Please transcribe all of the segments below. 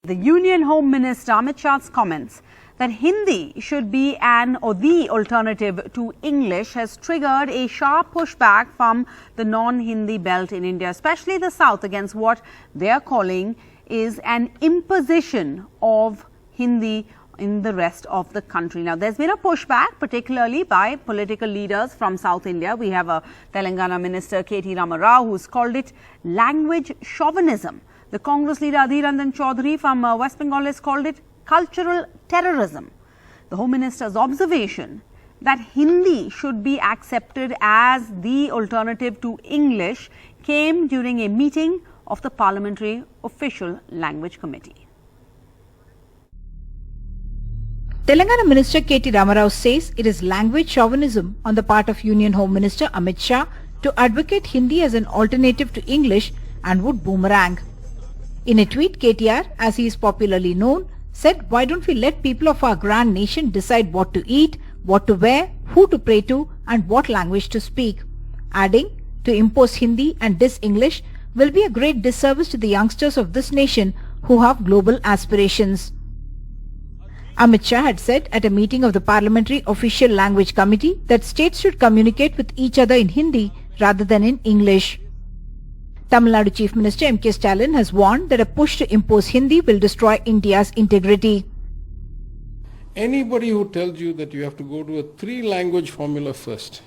The Union Home Minister Amit Shah's comments that Hindi should be the alternative to English has triggered a sharp pushback from the non-Hindi belt in India, especially the South, against what they are calling is an imposition of Hindi in the rest of the country. Now, there's been a pushback, particularly by political leaders from South India. We have a Telangana Minister, KT Rama Rao, who's called it language chauvinism. The Congress leader Adhir Ranjan Chowdhury from West Bengal has called it cultural terrorism. The Home Minister's observation that Hindi should be accepted as the alternative to English came during a meeting of the Parliamentary Official Language Committee. Telangana Minister KT Rama Rao says it is language chauvinism on the part of Union Home Minister Amit Shah to advocate Hindi as an alternative to English and would boomerang. In a tweet, KTR, as he is popularly known, said, "Why don't we let people of our grand nation decide what to eat, what to wear, who to pray to and what language to speak?" Adding, to impose Hindi and dis-English will be a great disservice to the youngsters of this nation who have global aspirations. Amit Shah had said at a meeting of the Parliamentary Official Language Committee that states should communicate with each other in Hindi rather than in English. Tamil Nadu Chief Minister Stalin has warned that a push to impose Hindi will destroy India's integrity. Anybody who tells you that you have to go to a three-language formula first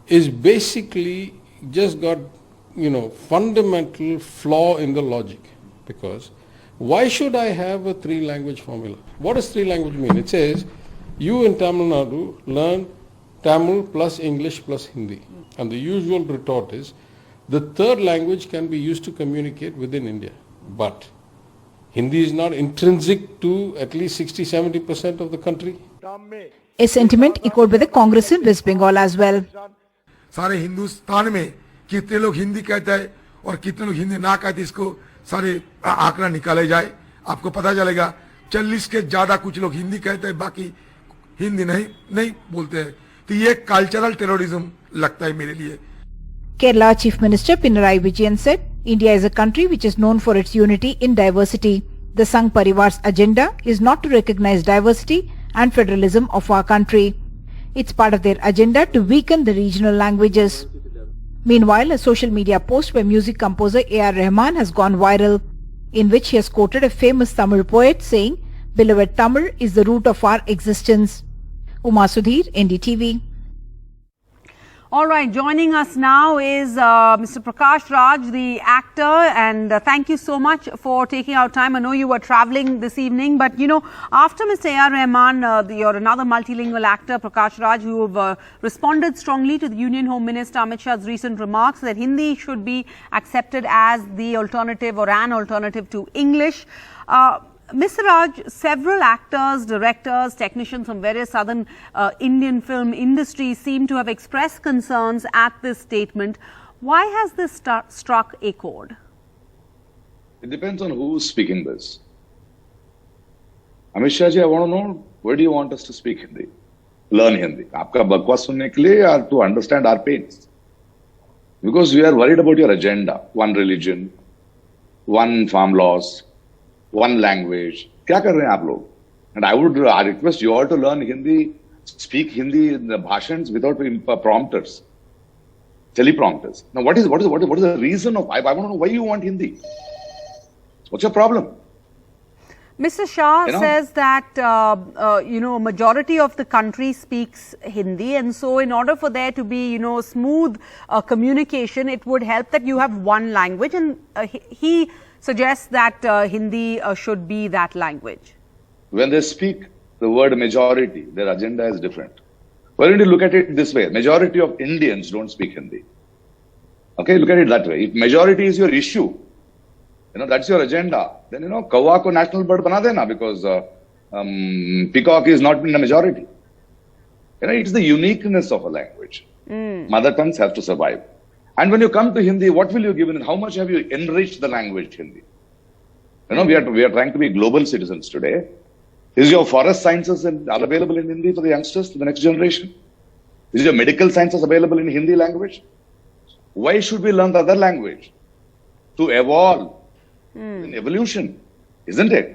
is basically just got, fundamental flaw in the logic. Because why should I have a three-language formula? What does three-language mean? It says you in Tamil Nadu learn Tamil plus English plus Hindi. And the usual retort is the third language can be used to communicate within India. But Hindi is not intrinsic to at least 60-70% of the country. A sentiment echoed by the Congress in West Bengal as well. सारे हिंदुस्तान में कितने लोग हिंदी कहते हैं और कितने लोग हिंदी ना कहते, इसको सारे आंकड़ा निकाले जाए, आपको पता चलेगा 40 के ज्यादा कुछ लोग हिंदी कहते हैं, बाकी हिंदी नहीं बोलते हैं. तो ये कल्चरल टेररिज्म लगता है मेरे लिए. Kerala Chief Minister Pinarayi Vijayan said, India is a country which is known for its unity in diversity. The Sangh Parivar's agenda is not to recognize diversity and federalism of our country. It's part of their agenda to weaken the regional languages. Meanwhile, a social media post by music composer A.R. Rahman has gone viral, in which he has quoted a famous Tamil poet saying, "Beloved Tamil is the root of our existence." Uma Sudhir, NDTV. All right, joining us now is Mr. Prakash Raj, the actor, and thank you so much for taking out time. I know you were traveling this evening, but after Mr. A.R. Rahman, you're another multilingual actor, Prakash Raj, who have responded strongly to the Union Home Minister Amit Shah's recent remarks that Hindi should be accepted as the alternative or an alternative to English. Mr. Raj, several actors, directors, technicians from various southern Indian film industries seem to have expressed concerns at this statement. Why has this struck a chord? It depends on who's speaking this. Amit Shah ji, I want to know, where do you want us to speak Hindi? Learn Hindi. Aapka bakwas sunne ke liye or to understand our pains? Because we are worried about your agenda. One religion, one farm laws, one language. क्या कर रहे हैं आप लोग? And I would request you all to learn Hindi, speak Hindi in the bhashans without prompters, teleprompters. Now, what is the reason of? I want to know why you want Hindi. What's your problem? Mr. Shah says that majority of the country speaks Hindi, and so in order for there to be smooth communication, it would help that you have one language, and he suggests that Hindi should be that language. When they speak the word majority, their agenda is different. Why don't you look at it this way? Majority of Indians don't speak Hindi. Okay, look at it that way. If majority is your issue, that's your agenda, then kawa ko national bird bana dena, because peacock is not in the majority. It's the uniqueness of a language. Mother tongues have to survive. And when you come to Hindi, what will you give in? How much have you enriched the language Hindi? We are trying to be global citizens today. Is your forest sciences are available in Hindi for the youngsters, for the next generation? Is your medical sciences available in Hindi language? Why should we learn the other language? To evolve in evolution. isn't it?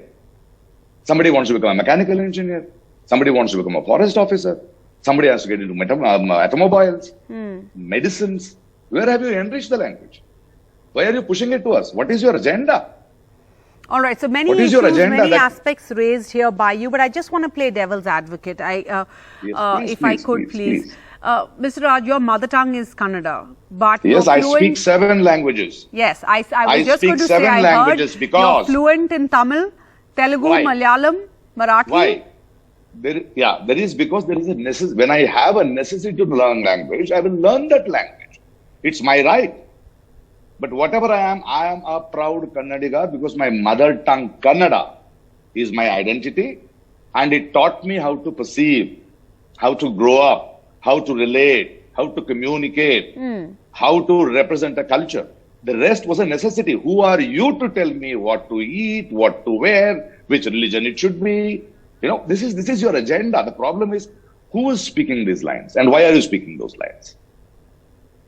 Somebody wants to become a mechanical engineer. Somebody wants to become a forest officer. Somebody has to get into automobiles, medicines. Where have you enriched the language? Why are you pushing it to us? What is your agenda? All right, so many issues, many aspects raised here by you, but I just want to play devil's advocate. If I could, please. Mr. Raj, your mother tongue is Kannada, but yes, I speak 7 languages. Yes, I was just going to say, I heard you're fluent in Tamil, Telugu, Malayalam, Marathi. Why? There is because there is a necessity. When I have a necessity to learn language, I will learn that language. It's my right. But whatever I am a proud Kannadiga because my mother tongue Kannada is my identity, and it taught me how to perceive, how to grow up, how to relate, how to communicate, how to represent a culture. The rest was a necessity. Who are you to tell me what to eat, what to wear, which religion it should be? You know, this is your agenda. The problem is who is speaking these lines and why are you speaking those lines?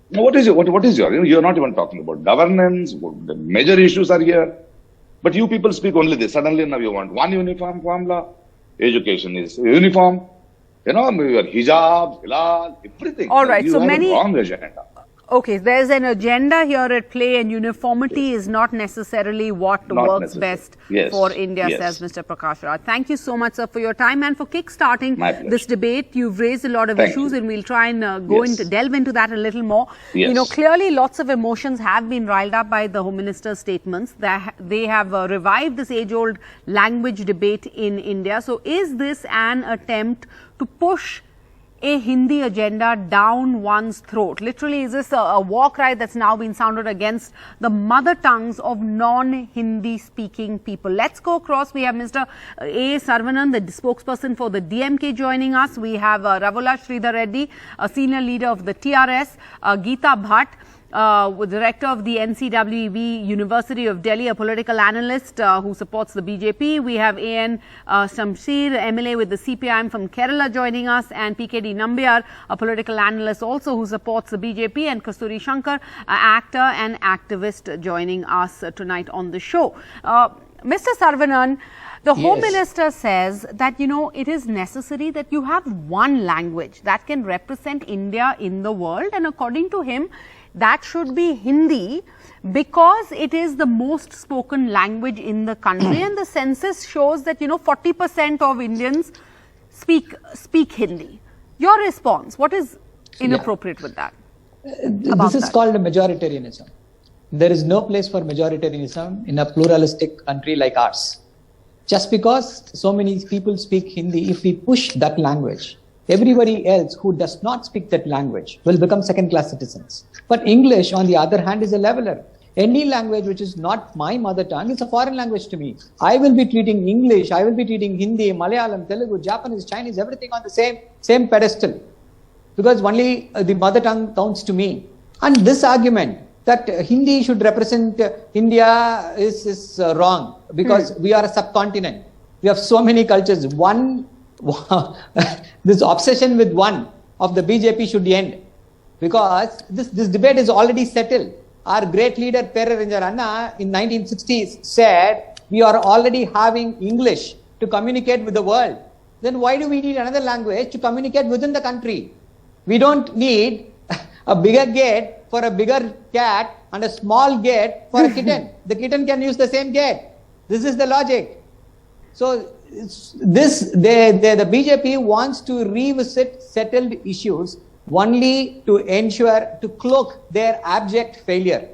Now, what is your, you're not even talking about governance, the major issues are here. But you people speak only this. Suddenly now you want one uniform formula. Education is uniform. You know, your hijab, hilal, everything. All right, so many wrong agenda. Okay, there's an agenda here at play, and uniformity is not necessarily what works best for India, says Mr. Prakash Raj. Thank you so much, sir, for your time and for kick-starting this debate. You've raised a lot of issues, and we'll try and delve into that a little more. You know, clearly lots of emotions have been riled up by the Home Minister's statements. They have revived this age-old language debate in India. So is this an attempt to push a Hindi agenda down one's throat? Literally, is this a war cry that's now been sounded against the mother tongues of non-Hindi speaking people? Let's go across. We have Mr. A. Sarvanan, the spokesperson for the DMK, joining us. We have Ravula Sridhar Reddy, a senior leader of the TRS, Geeta Bhatt, director of the NCWEB University of Delhi, a political analyst who supports the BJP. We have A.N. Shamsir, MLA with the CPIM from Kerala, joining us, and PKD Nambiar, a political analyst also who supports the BJP, and Kasturi Shankar, actor and activist, joining us tonight on the show. Mr. Sarvanan, the Home Minister says that, you know, it is necessary that you have one language that can represent India in the world, and according to him, that should be Hindi because it is the most spoken language in the country, and the census shows that, you know, 40% of Indians speak Hindi. Your response, what is inappropriate with that? This is called majoritarianism. There is no place for majoritarianism in a pluralistic country like ours. Just because so many people speak Hindi, if we push that language, everybody else who does not speak that language will become second-class citizens. But English, on the other hand, is a leveler. Any language which is not my mother tongue is a foreign language to me. I will be treating English, I will be treating Hindi, Malayalam, Telugu, Japanese, Chinese, everything on the same pedestal. Because only the mother tongue counts to me. And this argument that Hindi should represent India is wrong, because we are a subcontinent. We have so many cultures. This obsession with one of the BJP should end, because this debate is already settled. Our great leader Adhir Ranjan Chowdhury in 1960s said we are already having English to communicate with the world. Then why do we need another language to communicate within the country? We don't need a bigger gate for a bigger cat and a small gate for a kitten. The kitten can use the same gate. This is the logic. So the BJP wants to revisit settled issues only to ensure, to cloak their abject failure.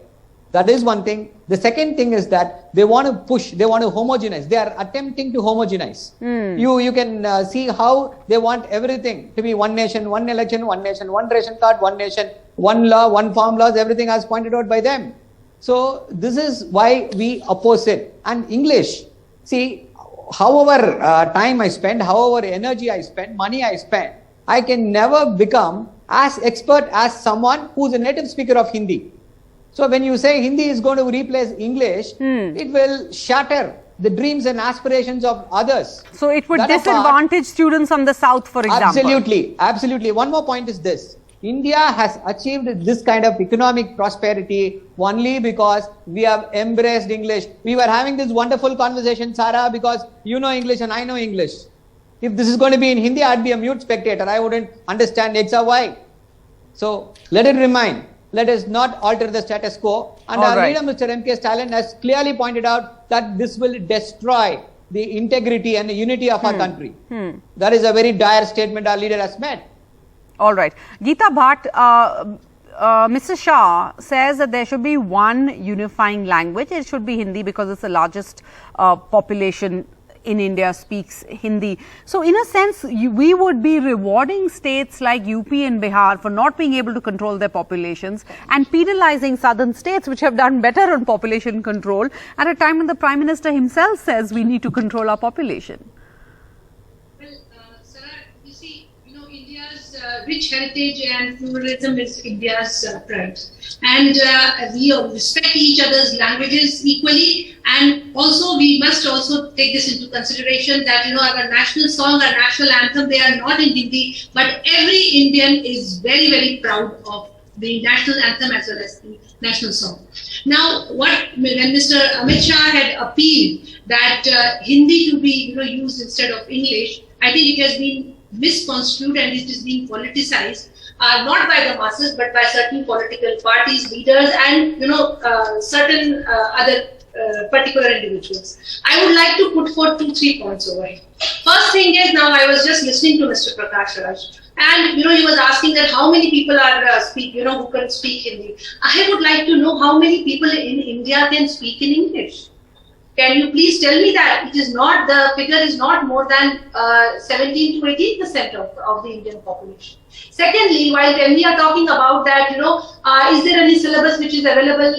That is one thing. The second thing is that they want to push, they want to homogenize. They are attempting to homogenize. You can see how they want everything to be one nation, one election, one nation, one ration card, one nation, one law, one farm laws, everything as pointed out by them. So this is why we oppose it. And English, see, however time I spend, however energy I spend, money I spend, I can never become as expert as someone who's a native speaker of Hindi. So when you say Hindi is going to replace English, it will shatter the dreams and aspirations of others. So it would disadvantage students from the south, for example. Absolutely. One more point is this. India has achieved this kind of economic prosperity only because we have embraced English. We were having this wonderful conversation, Sarah, because you know English and I know English. If this is going to be in Hindi, I'd be a mute spectator. I wouldn't understand X or Y. So let it remain. Let us not alter the status quo. And All our right. leader, Mr. M.K. Stalin, has clearly pointed out that this will destroy the integrity and the unity of our country. That is a very dire statement our leader has made. All right. Geeta Bhatt, Mr. Shah says that there should be one unifying language. It should be Hindi because it's the largest population in India speaks Hindi. So in a sense, we would be rewarding states like UP and Bihar for not being able to control their populations and penalizing southern states which have done better on population control at a time when the Prime Minister himself says we need to control our population. You see, India's rich heritage and pluralism is India's pride. And we respect each other's languages equally. And also, we must also take this into consideration that, our national song, our national anthem, they are not in Hindi, but every Indian is very, very proud of the national anthem as well as the national song. Now, when Mr. Amit Shah had appealed that Hindi to be used instead of English, I think it has been misconstrued and it is being politicized, not by the masses but by certain political parties, leaders, and certain other particular individuals. I would like to put forth 2-3 points over here. First thing is, now I was just listening to Mr. Prakash Raj, and he was asking that how many people are who can speak Hindi. I would like to know how many people in India can speak in English. Can you please tell me that? It is not, the figure is not more than 17 to 18% of the Indian population. Secondly, while when we are talking about that, is there any syllabus which is available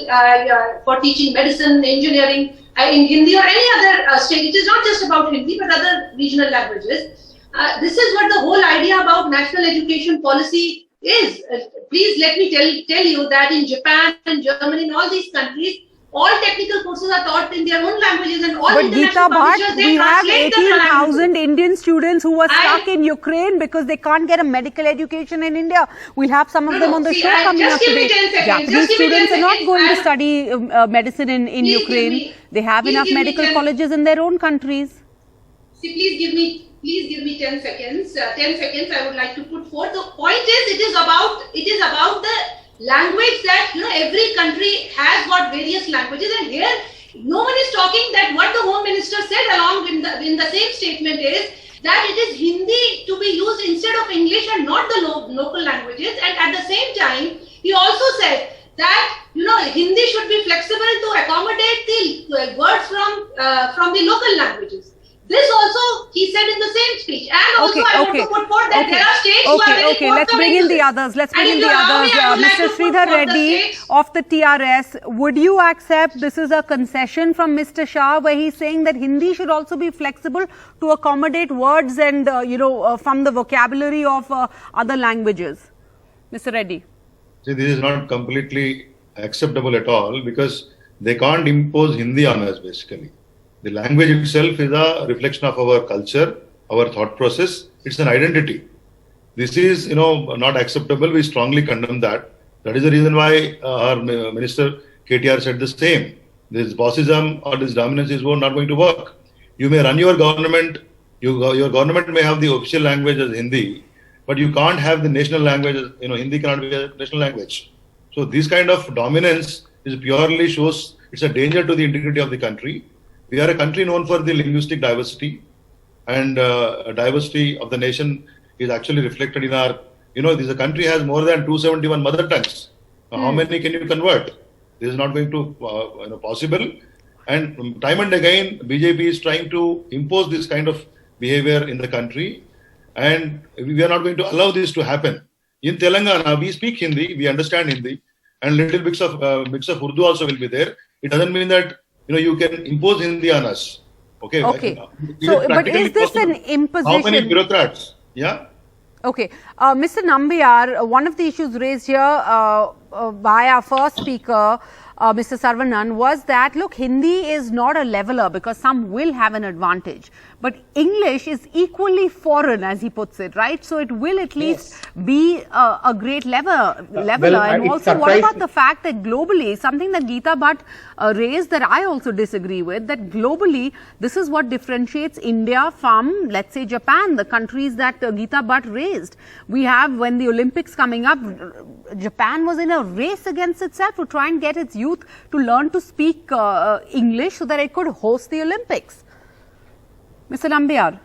for teaching medicine, engineering in Hindi or any other state? It is not just about Hindi but other regional languages. This is what the whole idea about national education policy is. Please let me tell you that in Japan and Germany, in all these countries, all technical courses are taught in their own languages, and all but international Geeta Bhatt, publishers, we they have translate them 18,000 Indian students who were stuck in Ukraine because they can't get a medical education in India. We'll have some of them on the show coming up today. Japanese students are not going to study medicine in Ukraine. They have enough medical colleges in their own countries. See, please give me 10 seconds. 10 seconds I would like to put forth. The point is, it is about the language that every country has got various languages, and here no one is talking that what the Home Minister said along in the same statement is that it is Hindi to be used instead of English and not the local languages. And at the same time, he also said that Hindi should be flexible to accommodate the words from the local languages. This also he said in the same speech. And also I want to put forth that there are states who are very let's bring in the others. Mr. Sridhar Reddy of the TRS, would you accept this is a concession from Mr. Shah where he's saying that Hindi should also be flexible to accommodate words and from the vocabulary of other languages? Mr. Reddy. See, this is not completely acceptable at all because they can't impose Hindi on us basically. The language itself is a reflection of our culture, our thought process. It's an identity. This is, not acceptable. We strongly condemn that. That is the reason why our Minister KTR said the same. This bossism or this dominance is not going to work. You may run your government. Your government may have the official language as Hindi, but you can't have the national language. Hindi cannot be a national language. So this kind of dominance is purely shows it's a danger to the integrity of the country. We are a country known for the linguistic diversity, and diversity of the nation is actually reflected in our, this country has more than 271 mother tongues. Now, how many can you convert? This is not going to possible. And time and again, BJP is trying to impose this kind of behavior in the country, and we are not going to allow this to happen. In Telangana, we speak Hindi, we understand Hindi, and little mix of Urdu also will be there. It doesn't mean that you can impose Hindi on us. Okay. So, but is this an imposition? How many bureaucrats? Yeah. Okay. Mr. Nambiar, one of the issues raised here by our first speaker Mr. Saravanan, was that, look, Hindi is not a leveler because some will have an advantage. But English is equally foreign, as he puts it, right? So it will at least be a great leveler. And also, what about the fact that globally, something that Geeta Bhatt raised that I also disagree with, that globally, this is what differentiates India from, let's say, Japan, the countries that Geeta Bhatt raised. We have, when the Olympics coming up, Japan was in a race against itself to try and get its youth to learn to speak English so that it could host the Olympics. Mr. Nambiar.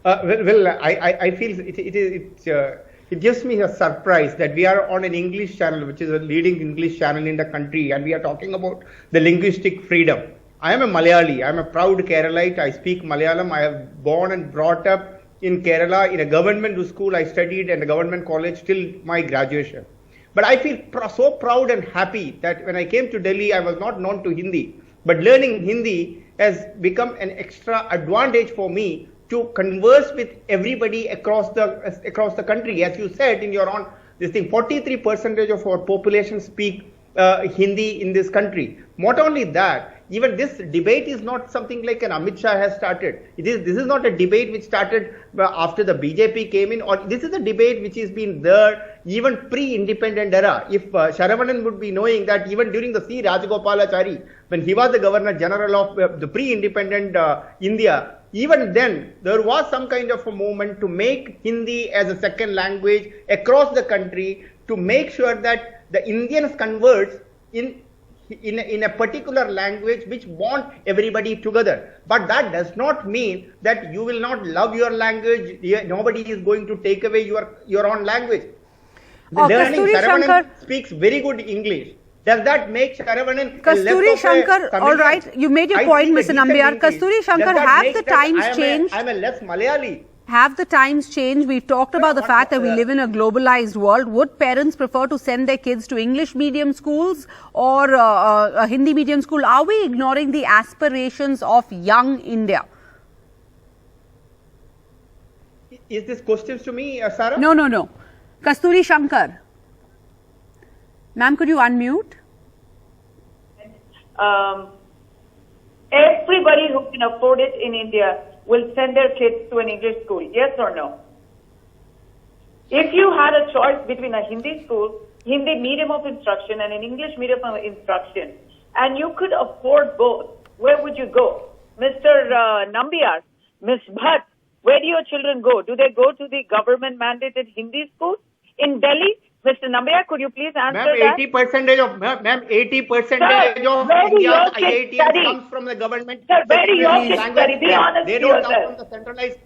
I feel it gives me a surprise that we are on an English channel, which is a leading English channel in the country, and we are talking about the linguistic freedom. I am a Malayali. I am a proud Keralite. I speak Malayalam. I have born and brought up in Kerala in a government school. I studied in a government college till my graduation. But I feel so proud and happy that when I came to Delhi, I was not known to Hindi. But learning Hindi has become an extra advantage for me to converse with everybody across the country. As you said in your own this thing, 43% of our population speak Hindi in this country. Not only that, even this debate is not something like an Amit Shah has started. This is not a debate which started after the BJP came in, or this is a debate which has been there even pre-independent era. If Saravanan would be knowing that even during the C. Rajagopalachari, when he was the Governor General of the pre-independent India, even then there was some kind of a movement to make Hindi as a second language across the country, to make sure that the Indians converse in a particular language which bond everybody together. But that does not mean that you will not love your language. Nobody is going to take away your own language. Saravanan speaks very good English. Does that make Saravanan Kasturi Shankar, all right, you made your point, Mr. Nambiar. Kasturi Shankar, have the times changed? I am a less Malayali. Have the times changed? We've talked about the fact that we live in a globalized world. Would parents prefer to send their kids to English medium schools or a Hindi medium school? Are we ignoring the aspirations of young India? Is this questions to me, Sarah? No. Kasturi Shankar. Ma'am, could you unmute? Everybody who can afford it in India will send their kids to an English school, yes or no? If you had a choice between a Hindi school, Hindi medium of instruction, and an English medium of instruction, and you could afford both, where would you go? Mr. Nambiar, Ms. Bhatt, where do your children go? Do they go to the government mandated Hindi school in Delhi? Mr. Nambiar, could you please answer that? 80% of India's IITs comes from the government. Sir, where do your kids study? Be honest They don't come from the centralized.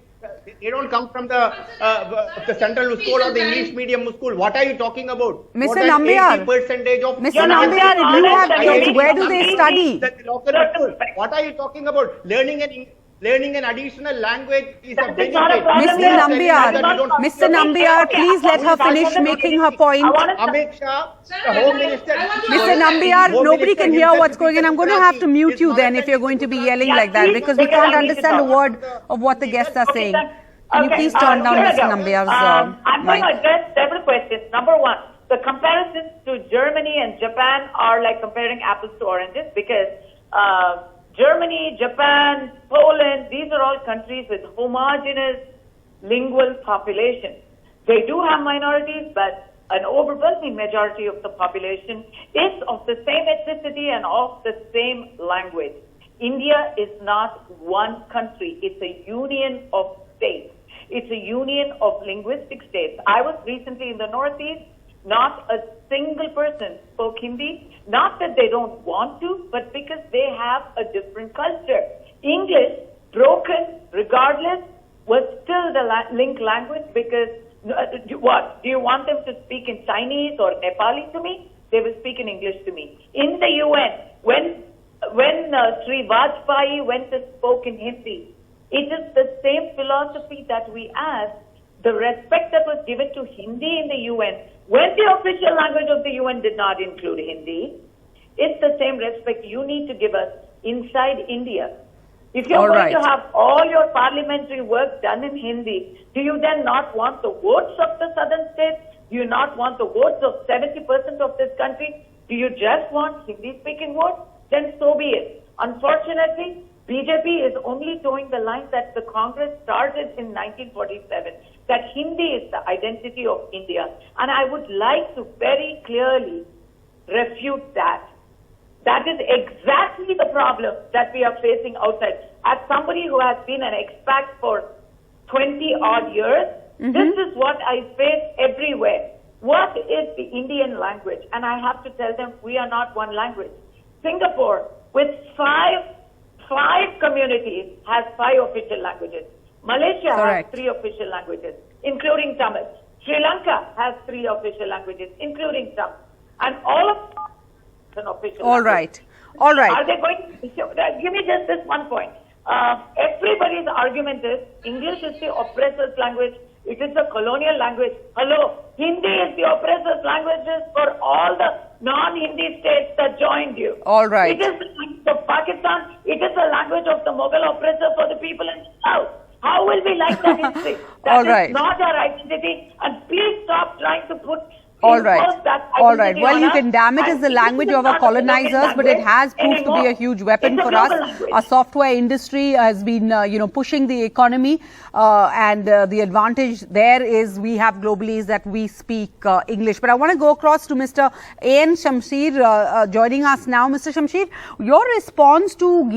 They don't come from the central school or the English medium school. What are you talking about? Mr. Nambiar, Mr. Nambiar, if you have kids, where do they study? What are you talking about? Learning an additional language is a benefit. Mr. Nambiar, please let her finish making her point. Amit Shah, the Home Minister. Mr. Nambiar, nobody can hear what's going on. I'm going to have to mute you then if you're going to be yelling like that, because we can't understand a word of what the guests are saying. Can you please turn down Mr. Nambiar's I'm going to address several questions. Number one, the comparisons to Germany and Japan are like comparing apples to oranges, because Germany, Japan, Poland, these are all countries with homogeneous lingual population. They do have minorities, but an overwhelming majority of the population is of the same ethnicity and of the same language. India is not one country. It's a union of states. It's a union of linguistic states. I was recently in the Northeast. Not a single person spoke Hindi. Not that they don't want to, but because they have a different culture. English, broken, regardless, was still the link language, because what? Do you want them to speak in Chinese or Nepali to me? They will speak in English to me. In the UN, when Sri Vajpayee went and spoke in Hindi, it is the same philosophy that we ask. The respect that was given to Hindi in the UN, when the official language of the UN did not include Hindi, it's the same respect you need to give us inside India. If you're going to have all your parliamentary work done in Hindi, do you then not want the votes of the southern states? Do you not want the votes of 70% of this country? Do you just want Hindi-speaking votes? Then so be it. Unfortunately, BJP is only towing the line that the Congress started in 1947, that Hindi is the identity of India. And I would like to very clearly refute that. That is exactly the problem that we are facing outside. As somebody who has been an expat for 20 odd years, this is what I face everywhere. What is the Indian language? And I have to tell them we are not one language. Singapore, with five communities, has 5 official languages. Malaysia has 3 official languages, including Tamil. Sri Lanka has 3 official languages, including Tamil. And all of them an official language. All right. Are they going to, give me just this one point. Everybody's argument is English is the oppressor's language. It is the colonial language. Hello, Hindi is the oppressor's languages for all the non-Hindi states that joined you. All right. It is the language of Pakistan. It is the language of the Mughal oppressor for the people in the south. How will we like that history? That is not our identity. And please stop trying to put All right. Well, you can damn it as the language of our colonizers, but it has proved to be a huge weapon for us. Our software industry has been, pushing the economy, and the advantage there is we have globally is that we speak English. But I want to go across to Mr. A.N. Shamsher joining us now. Mr. Shamsher, your response to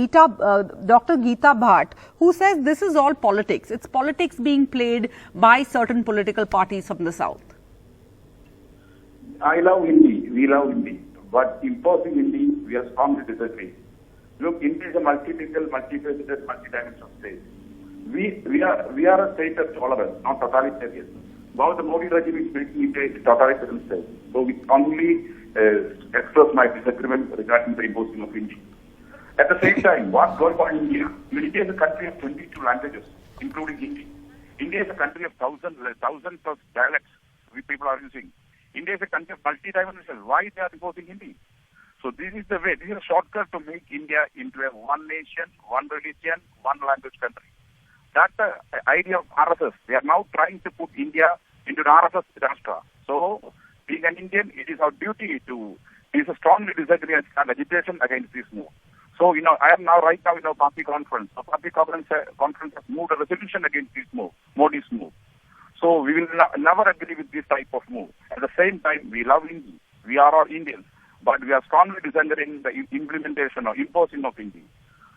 Dr. Geeta Bhatt, who says this is all politics. It's politics being played by certain political parties from the south. I love Hindi, we love Hindi, but imposing Hindi, we are strongly disagree. Look, India is a multilingual, multifaceted, multidimensional state. We are a state of tolerance, not totalitarian. Now the Modi regime is making it a totalitarian state. So we strongly express my disagreement regarding the imposing of Hindi. At the same time, what's going on in India? India is a country of 22 languages, including Hindi. India is a country of thousands of dialects we people are using. India is a country of multi-dimensional. Why they are imposing Hindi? So this is the way. This is a shortcut to make India into a one nation, one religion, one language country. That's the idea of RSS. They are now trying to put India into an RSS Rashtra. So, being an Indian, it is our duty to strongly disagree and start agitation against this move. So, I am right now in a party conference. The party conference has moved a resolution against this move, Modi's move. So we will never agree with this type of move. At the same time, we love Hindi. We are all Indians. But we are strongly disagreeing the implementation or imposing of Hindi.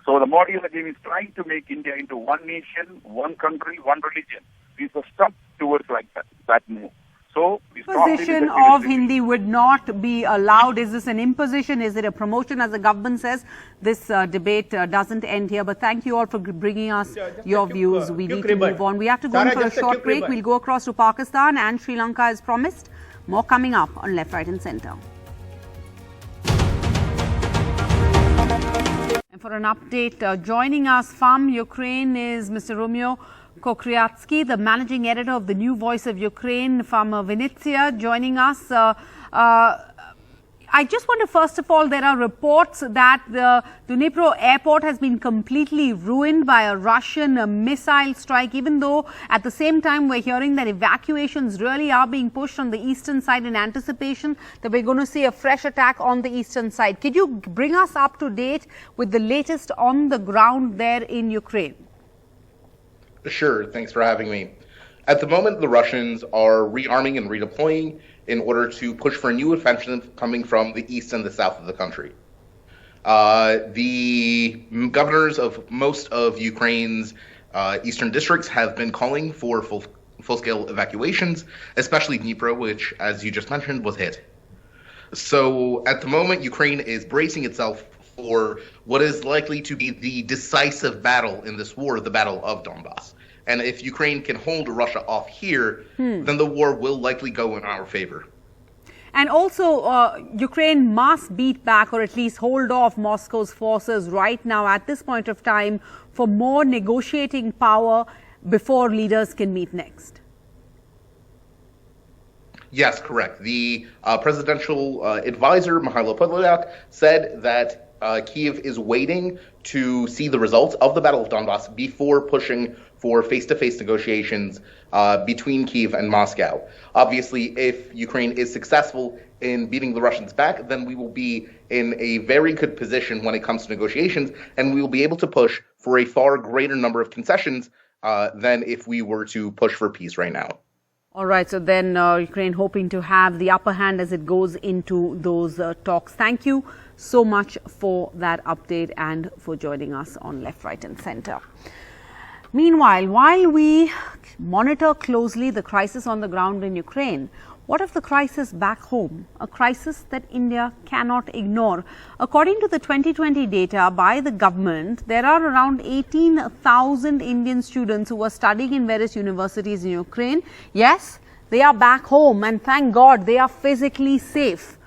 So the Modi regime is trying to make India into one nation, one country, one religion. We is a step towards like that move. So imposition of Hindi would not be allowed. Is this an imposition? Is it a promotion? As the government says, this debate doesn't end here. But thank you all for bringing us your views. We need to move on. We have to go for a short break. We'll go across to Pakistan and Sri Lanka as promised. More coming up on Left, Right and Centre. And for an update, joining us from Ukraine is Mr. Romeo Kokriatsky, the managing editor of the New Voice of Ukraine from Vinnytsia, joining us. I just want to, first of all, there are reports that the Dnipro airport has been completely ruined by a Russian missile strike, even though at the same time we're hearing that evacuations really are being pushed on the eastern side in anticipation that we're going to see a fresh attack on the eastern side. Could you bring us up to date with the latest on the ground there in Ukraine? Sure, thanks for having me. At the moment, the Russians are rearming and redeploying in order to push for a new offensive coming from the east and the south of the country. The governors of most of Ukraine's eastern districts have been calling for full-scale evacuations, especially Dnipro, which, as you just mentioned, was hit. So at the moment, Ukraine is bracing itself for what is likely to be the decisive battle in this war, the Battle of Donbass. And if Ukraine can hold Russia off here, then the war will likely go in our favor. And also, Ukraine must beat back or at least hold off Moscow's forces right now at this point of time for more negotiating power before leaders can meet next. Yes, correct. The presidential advisor, Mikhailo Podolyak, said that Kyiv is waiting to see the results of the Battle of Donbass before pushing for face-to-face negotiations between Kyiv and Moscow. Obviously, if Ukraine is successful in beating the Russians back, then we will be in a very good position when it comes to negotiations, and we will be able to push for a far greater number of concessions than if we were to push for peace right now. All right, so then Ukraine hoping to have the upper hand as it goes into those talks. Thank you so much for that update and for joining us on Left, Right and Centre. Meanwhile, while we monitor closely the crisis on the ground in Ukraine, what of the crisis back home? A crisis that India cannot ignore. According to the 2020 data by the government, there are around 18,000 Indian students who are studying in various universities in Ukraine. Yes, they are back home and thank God they are physically safe.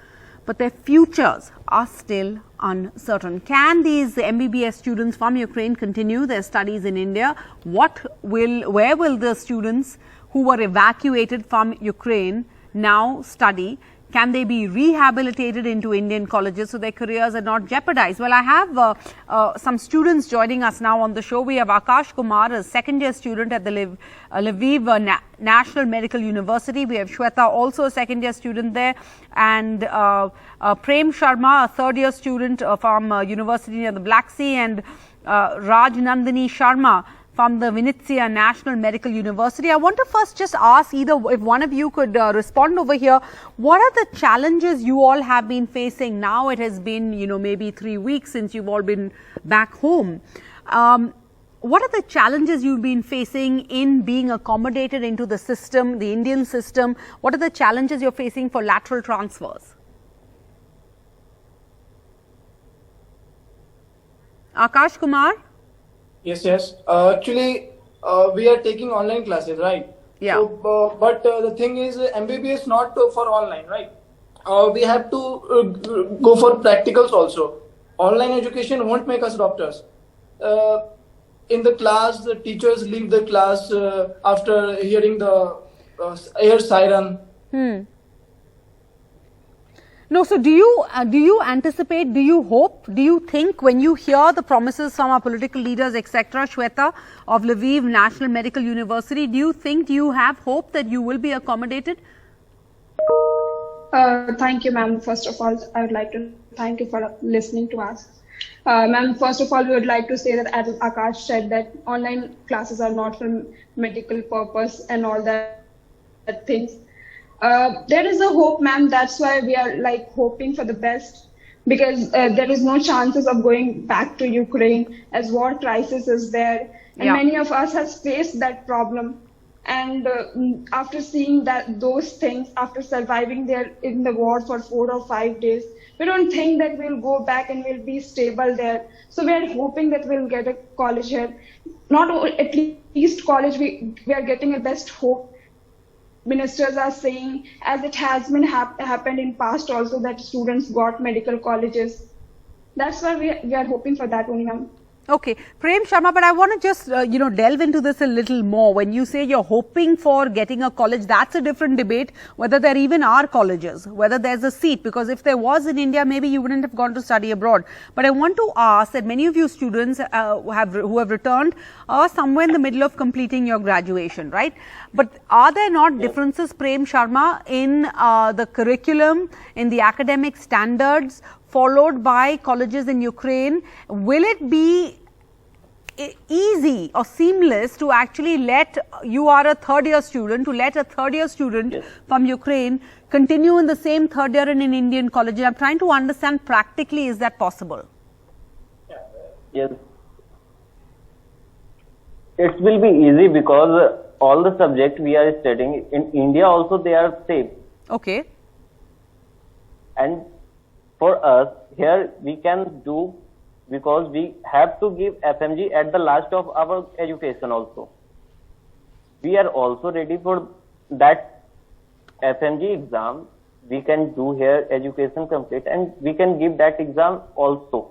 But their futures are still uncertain. Can these MBBS students from Ukraine continue their studies in India? Where will the students who were evacuated from Ukraine now study? Can they be rehabilitated into Indian colleges so their careers are not jeopardized? Well, I have some students joining us now on the show. We have Akash Kumar, a second-year student at the Lviv National Medical University. We have Shweta, also a second-year student there, and Prem Sharma, a third-year student from University near the Black Sea, and Raj Nandini Sharma from the Vinnytsia National Medical University. I want to first just ask either if one of you could respond over here. What are the challenges you all have been facing now? It has been, maybe 3 weeks since you've all been back home. What are the challenges you've been facing in being accommodated into the system, the Indian system? What are the challenges you're facing for lateral transfers? Akash Kumar? Yes. Actually, we are taking online classes, right? Yeah. So, but the thing is, MBBS not for online, right? We have to go for practicals also. Online education won't make us doctors. In the class, the teachers leave the class after hearing the air siren. No, so do you anticipate, do you hope, do you think when you hear the promises from our political leaders, etc., Shweta of Lviv National Medical University, do you have hope that you will be accommodated? Thank you, ma'am. First of all, I would like to thank you for listening to us. Ma'am, first of all, we would like to say that, as Akash said, that online classes are not for medical purpose and all that things. There is a hope, ma'am. That's why we are hoping for the best, because there is no chances of going back to Ukraine as war crisis is there, and many of us has faced that problem. And after seeing those things, after surviving there in the war for 4 or 5 days, we don't think that we'll go back and we'll be stable there. So we are hoping that we'll get a college here. Not at least college, we are getting a best hope. Ministers are saying, as it has been happened in past also, that students got medical colleges. That's why we are hoping for that only, ma'am. Okay, Prem Sharma, but I want to just, delve into this a little more. When you say you're hoping for getting a college, that's a different debate, whether there even are colleges, whether there's a seat, because if there was in India, maybe you wouldn't have gone to study abroad. But I want to ask that many of you students who have returned are somewhere in the middle of completing your graduation, right? But are there not differences, Prem Sharma, in the curriculum, in the academic standards, followed by colleges in Ukraine? Will it be easy or seamless to actually you are a third-year student, to let a third-year student from Ukraine continue in the same third year in an Indian college? I'm trying to understand practically, is that possible? Yes. It will be easy because all the subjects we are studying in India also, they are safe. Okay. And for us, here we can do, because we have to give FMG at the last of our education also. We are also ready for that FMG exam. We can do here education complete and we can give that exam also.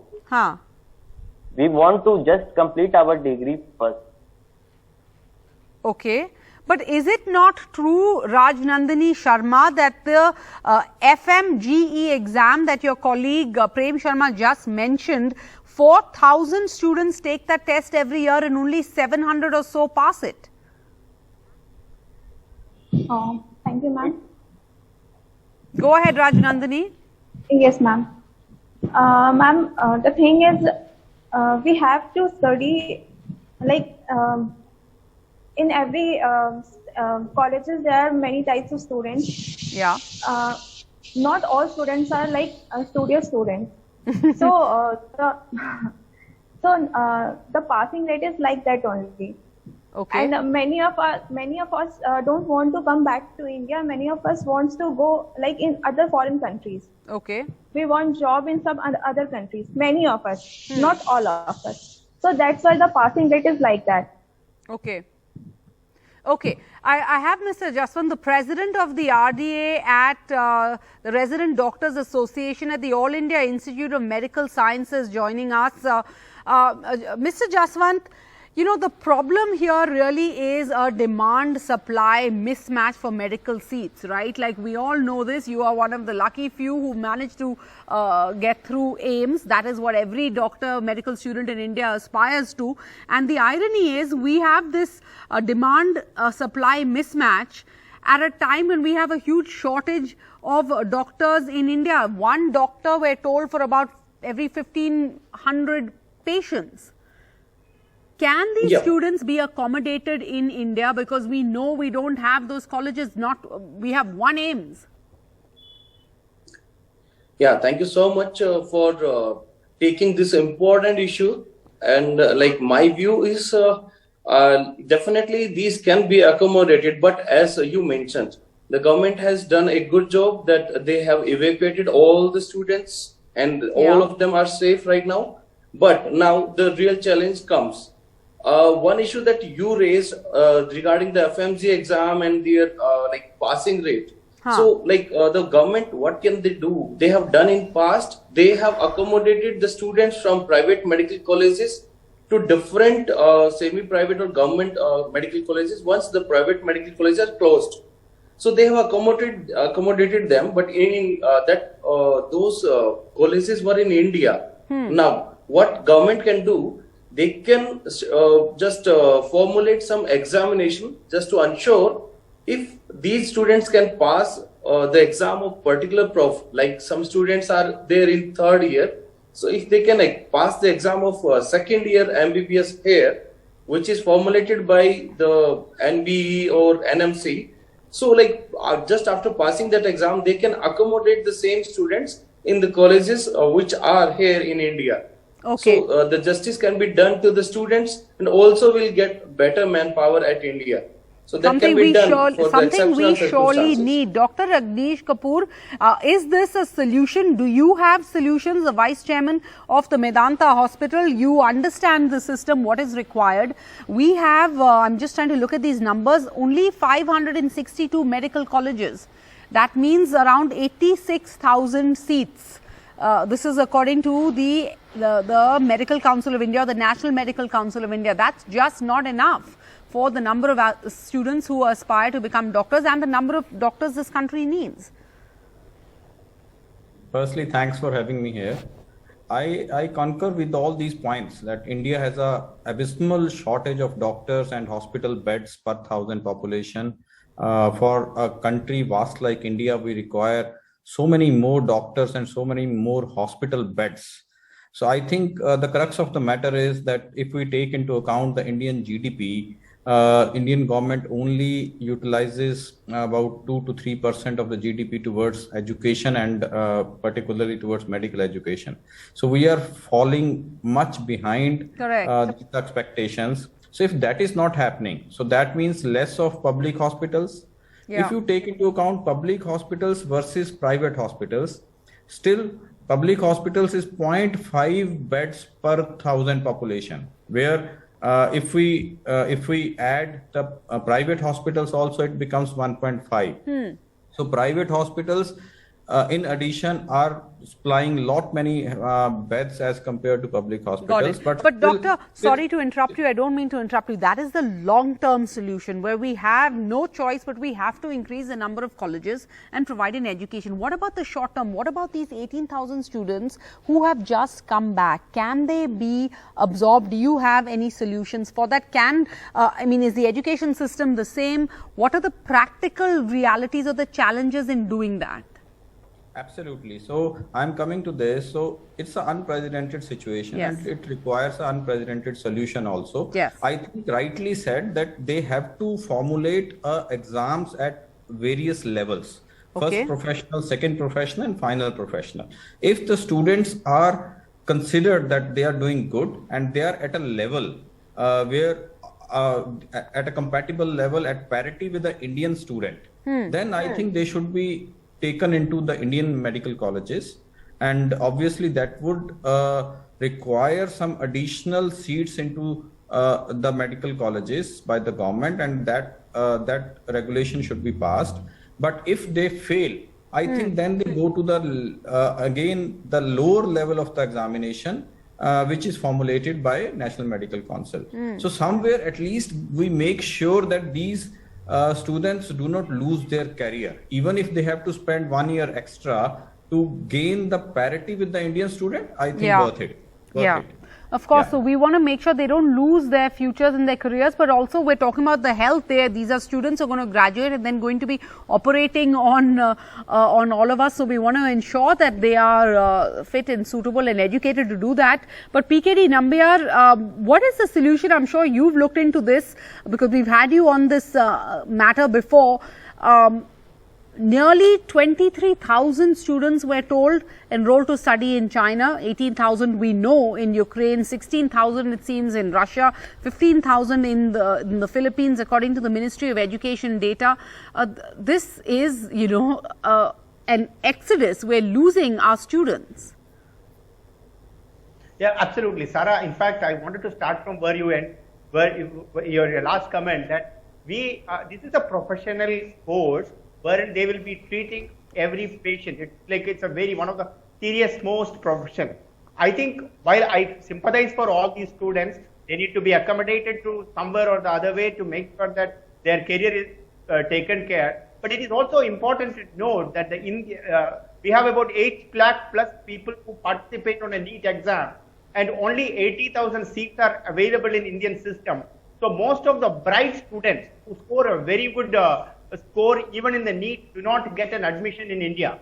We want to just complete our degree first. Okay. But is it not true, Rajnandini Sharma, that the FMGE exam that your colleague Prem Sharma just mentioned, 4,000 students take that test every year and only 700 or so pass it? Thank you, ma'am. Go ahead, Rajnandini. Yes, ma'am. Ma'am, the thing is, we have to study, like, in every colleges there are many types of students. Yeah. Not all students are like studious students. So the passing rate is like that only. Okay. And many of us don't want to come back to India. Many of us wants to go like in other foreign countries. Okay. We want job in some other countries. Many of us, not all of us. So that's why the passing rate is like that. Okay. Okay. I have Mr. Jaswant, the president of the RDA at the Resident Doctors Association at the All India Institute of Medical Sciences joining us. Mr. Jaswant, you know, the problem here really is a demand-supply mismatch for medical seats, right? Like we all know this, you are one of the lucky few who managed to get through AIIMS. That is what every doctor, medical student in India aspires to. And the irony is we have this demand-supply mismatch at a time when we have a huge shortage of doctors in India. One doctor, we're told, for about every 1,500 patients. Can these students be accommodated in India, because we know we don't have those colleges, we have one AIIMS? Yeah, thank you so much for taking this important issue. And like my view is definitely these can be accommodated, but as you mentioned, the government has done a good job that they have evacuated all the students and all of them are safe right now. But now the real challenge comes. One issue that you raised regarding the FMG exam and their like passing rate. So like the government, what can they do? They have done in past, they have accommodated the students from private medical colleges to different semi-private or government medical colleges once the private medical colleges are closed. So they have accommodated them, but in those colleges were in India. Now, what government can do? They can just formulate some examination just to ensure if these students can pass the exam of particular prof. Like some students are there in third year, so if they can pass the exam of second year MBBS here, which is formulated by the NBE or NMC, so like just after passing that exam, they can accommodate the same students in the colleges which are here in India. Okay. So the justice can be done to the students, and also will get better manpower at India. So that can be done for the exceptional circumstances. Surely need. Dr. Rajneesh Kapoor, is this a solution? Do you have solutions? The Vice Chairman of the Medanta Hospital, you understand the system, what is required. We have, I'm just trying to look at these numbers, only 562 medical colleges. That means around 86,000 seats. This is according to the Medical Council of India, the National Medical Council of India. That's just not enough for the number of students who aspire to become doctors and the number of doctors this country needs. Firstly, thanks for having me here. I concur with all these points that India has a abysmal shortage of doctors and hospital beds per 1,000 population. For a country vast like India, we require so many more doctors and so many more hospital beds. So I think the crux of the matter is that if we take into account the Indian GDP, Indian government only utilizes about 2 to 3% of the GDP towards education and particularly towards medical education. So we are falling much behind the expectations. So if that is not happening, so that means less of public hospitals. If you take into account public hospitals versus private hospitals, still public hospitals is 0.5 beds per 1,000 population, where if we add the private hospitals also, it becomes 1.5. So private hospitals in addition are supplying many beds as compared to public hospitals. But doctor, sorry to interrupt you. I don't mean to interrupt you. That is the long-term solution where we have no choice, but we have to increase the number of colleges and provide an education. What about the short term? What about these 18,000 students who have just come back? Can they be absorbed? Do you have any solutions for that? Is the education system the same? What are the practical realities or the challenges in doing that? Absolutely. So I'm coming to this. So it's an unprecedented situation, yes, and it requires an unprecedented solution also. Yes. I think rightly said that they have to formulate exams at various levels. Okay. First professional, second professional, and final professional. If the students are considered that they are doing good and they are at a level where at a compatible level at parity with the Indian student, then I think they should be taken into the Indian medical colleges, and obviously that would require some additional seats into the medical colleges by the government, and that regulation should be passed. But if they fail, I think then they go to the again the lower level of the examination, which is formulated by National Medical Council. So somewhere at least we make sure that these students do not lose their career, even if they have to spend 1 year extra to gain the parity with the Indian student. I think worth it. Of course. So we want to make sure they don't lose their futures in their careers, but also we're talking about the health there. These are students who are going to graduate and then going to be operating on all of us. So we want to ensure that they are fit and suitable and educated to do that. But PKD Nambiar, what is the solution? I'm sure you've looked into this because we've had you on this matter before. Nearly 23,000 students were told enrolled to study in China, 18,000 we know in Ukraine, 16,000 it seems in Russia, 15,000 in the Philippines according to the Ministry of Education data. This is, an exodus. We're losing our students. Yeah, absolutely, Sarah. In fact, I wanted to start from where you end, your last comment that this is a professional course wherein they will be treating every patient. It's like it's one of the serious most profession. I think while I sympathize for all these students, they need to be accommodated to somewhere or the other way to make sure that their career is taken care. But it is also important to note that we have about 8 lakh plus people who participate on a NEET exam, and only 80,000 seats are available in Indian system. So most of the bright students who score a very good score even in the NEET do not get an admission in India.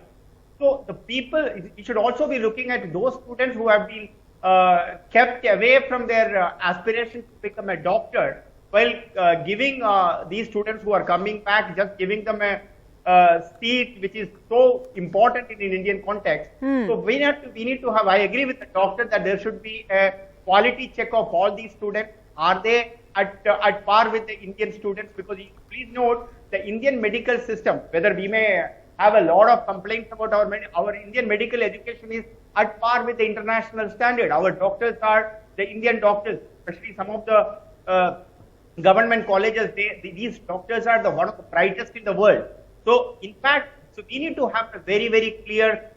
So the people, we should also be looking at those students who have been kept away from their aspiration to become a doctor, while giving these students who are coming back, just giving them a seat which is so important in an Indian context. So we need to have, I agree with the doctor that there should be a quality check of all these students. Are they at par with the Indian students? Because please note, the Indian medical system, whether we may have a lot of complaints about our Indian medical education, is at par with the international standard. Our doctors are the Indian doctors, especially some of the government colleges. These doctors are one of the brightest in the world. So in fact, we need to have a very, very clear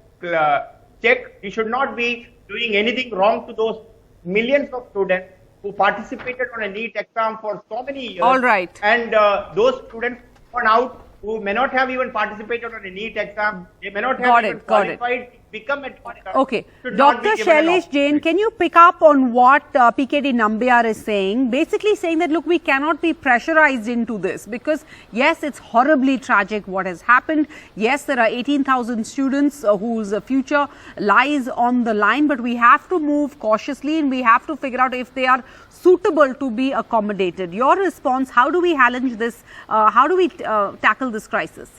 check. We should not be doing anything wrong to those millions of students who participated on a NEET exam for so many years. All right. And those students gone out who may not have even participated on a NEET exam, they may not have even qualified to become a doctor. Okay. Dr. Shailesh Jain, can you pick up on what PKD Nambiar is saying? Basically saying that, look, we cannot be pressurized into this because, yes, it's horribly tragic what has happened. Yes, there are 18,000 students whose future lies on the line, but we have to move cautiously and we have to figure out if they are suitable to be accommodated. Your response, how do we challenge this? How do we tackle this crisis?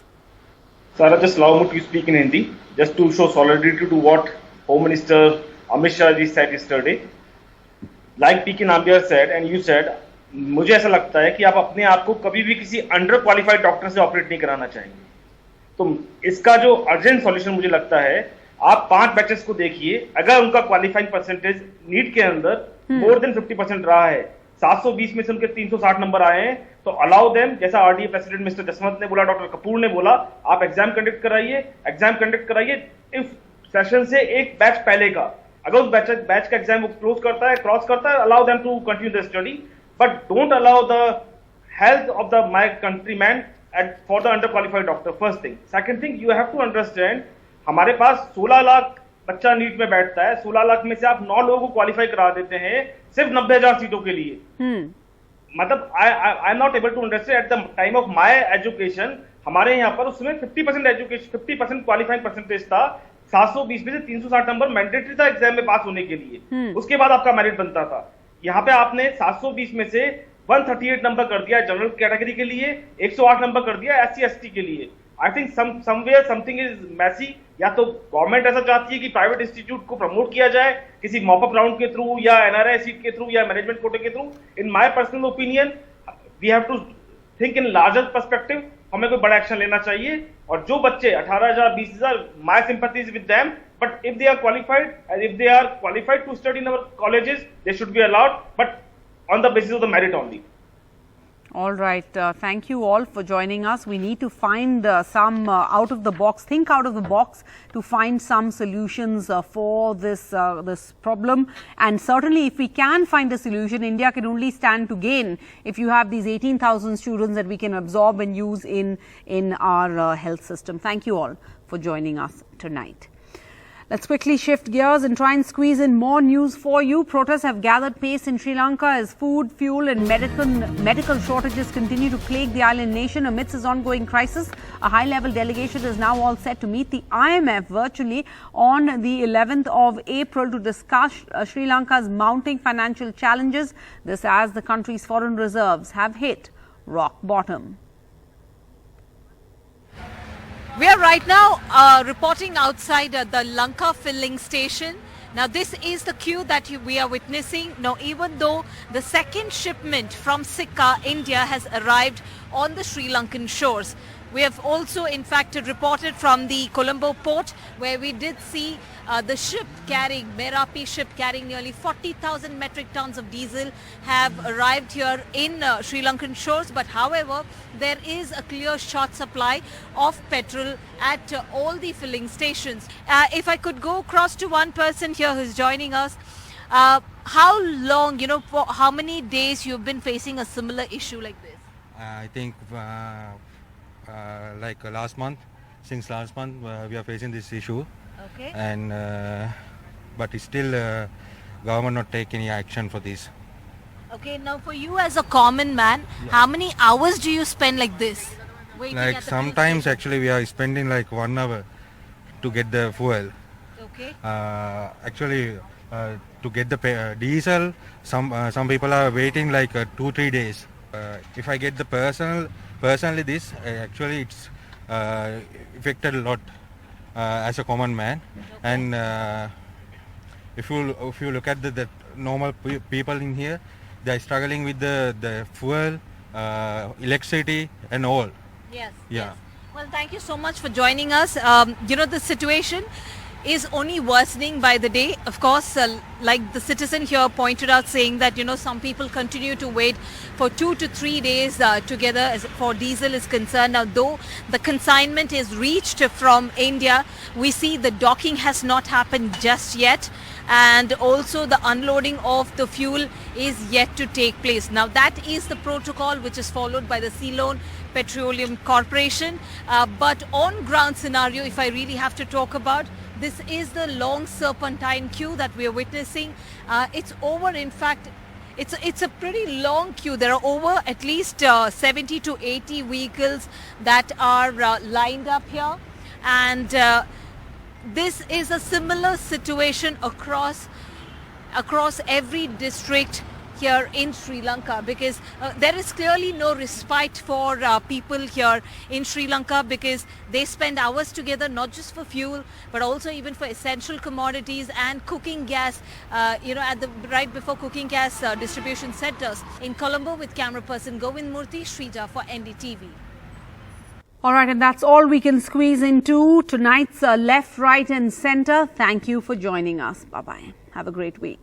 Sarah, just allow me to speak in Hindi, just to show solidarity to what Home Minister Amit Shah ji said yesterday. Like PK Nambiar said and you said, मुझे ऐसा लगता है कि आप अपने आप को कभी भी किसी अंडर क्वालिफाइड डॉक्टर से ऑपरेट नहीं कराना चाहेंगे. तो इसका जो अर्जेंट सॉल्यूशन मुझे लगता है, आप 5 बैचेस को देखिए, अगर उनका क्वालिफाइंग परसेंटेज नीट के अंदर मोर देन 50% रहा है, 720 में से उनके 360 नंबर आए हैं, तो अलाउ देम, जैसा आरडीए प्रेसिडेंट मिस्टर जसवंत ने बोला, डॉक्टर कपूर ने बोला, आप एग्जाम कंडक्ट कराइए। इफ सेशन से एक बैच पहले का, अगर उस बैच का एग्जाम क्रॉस करता है, allow them to continue the study, but don't allow the health of my countryman for the underqualified doctor. First thing. Second thing, you have to understand, हमारे पास 16 लाख बच्चा नीट में बैठता है, 16 लाख में से आप 9 लोगों को क्वालिफाई करा देते हैं सिर्फ 90,000 सीटों के लिए। मतलब I am not able to understand, at the time of my education हमारे यहाँ पर उसमें 50% एजुकेशन, 50% क्वालिफाइंग परसेंटेज था, 720 में से 360 नंबर मैंडेटरी था एग्जाम में पास होने के लिए, उसके बाद आपका मेरिट बनता था। यहाँ पे आपने 720 में से 138 नंबर कर दिया जनरल कैटेगरी के लिए, 108 नंबर कर दिया SC/ST के लिए। I think somewhere something is messy. या तो गवर्नमेंट ऐसा चाहती है कि प्राइवेट इंस्टीट्यूट को प्रमोट किया जाए किसी मॉपअप राउंड के थ्रू या NRI सीट के थ्रू या मैनेजमेंट कोटे के through. In my personal opinion we have to think in larger perspective, हमें कोई बड़ा एक्शन लेना चाहिए। और जो बच्चे 18,000 20,000, my sympathies with them, but if they are qualified to study in our colleges, they should be allowed, but on the basis of the merit only. All right. Thank you all for joining us. We need to find some out of the box, think out of the box to find some solutions for this problem. And certainly if we can find a solution, India can only stand to gain if you have these 18,000 students that we can absorb and use in our health system. Thank you all for joining us tonight. Let's quickly shift gears and try and squeeze in more news for you. Protests have gathered pace in Sri Lanka as food, fuel and medical shortages continue to plague the island nation. Amidst this ongoing crisis, a high-level delegation is now all set to meet the IMF virtually on the 11th of April to discuss Sri Lanka's mounting financial challenges. This as the country's foreign reserves have hit rock bottom. We are right now reporting outside the Lanka filling station. Now this is the queue that we are witnessing. Now even though the second shipment from Sikka, India has arrived on the Sri Lankan shores. We have also in fact reported from the Colombo port where we did see the ship carrying, Merapi ship carrying nearly 40,000 metric tons of diesel have arrived here in Sri Lankan shores. But however, there is a clear short supply of petrol at all the filling stations. If I could go across to one person here who's joining us, how long, for how many days you've been facing a similar issue like this? I think like since last month we are facing this issue. Okay. And but still government not take any action for this. Okay, now for you as a common man, how many hours do you spend like this? Like sometimes actually we are spending like 1 hour to get the fuel. Okay. Actually to get the diesel, some people are waiting like 2-3 days. If I get the personally this actually it's affected a lot as a common man. Okay. And if you look at the normal people in here, they are struggling with the fuel, electricity and all. Yes. Yeah. Yes. Well, thank you so much for joining us. The situation is only worsening by the day. Of course, like the citizen here pointed out, saying that, some people continue to wait for 2 to 3 days together as for diesel is concerned. Now, though the consignment is reached from India, we see the docking has not happened just yet. And also the unloading of the fuel is yet to take place. Now, that is the protocol which is followed by the Ceylon Petroleum Corporation. But on ground scenario, if I really have to talk about, this is the long serpentine queue that we are witnessing. It's over, in fact, it's a pretty long queue. There are over at least 70 to 80 vehicles that are lined up here. And this is a similar situation across every district here in Sri Lanka, because there is clearly no respite for people here in Sri Lanka, because they spend hours together, not just for fuel but also even for essential commodities and cooking gas, at the right before cooking gas distribution centers. In Colombo with camera person Govind Murthy, Shrija for NDTV. All right, and that's all we can squeeze into tonight's Left, Right and Centre. Thank you for joining us. Bye-bye. Have a great week.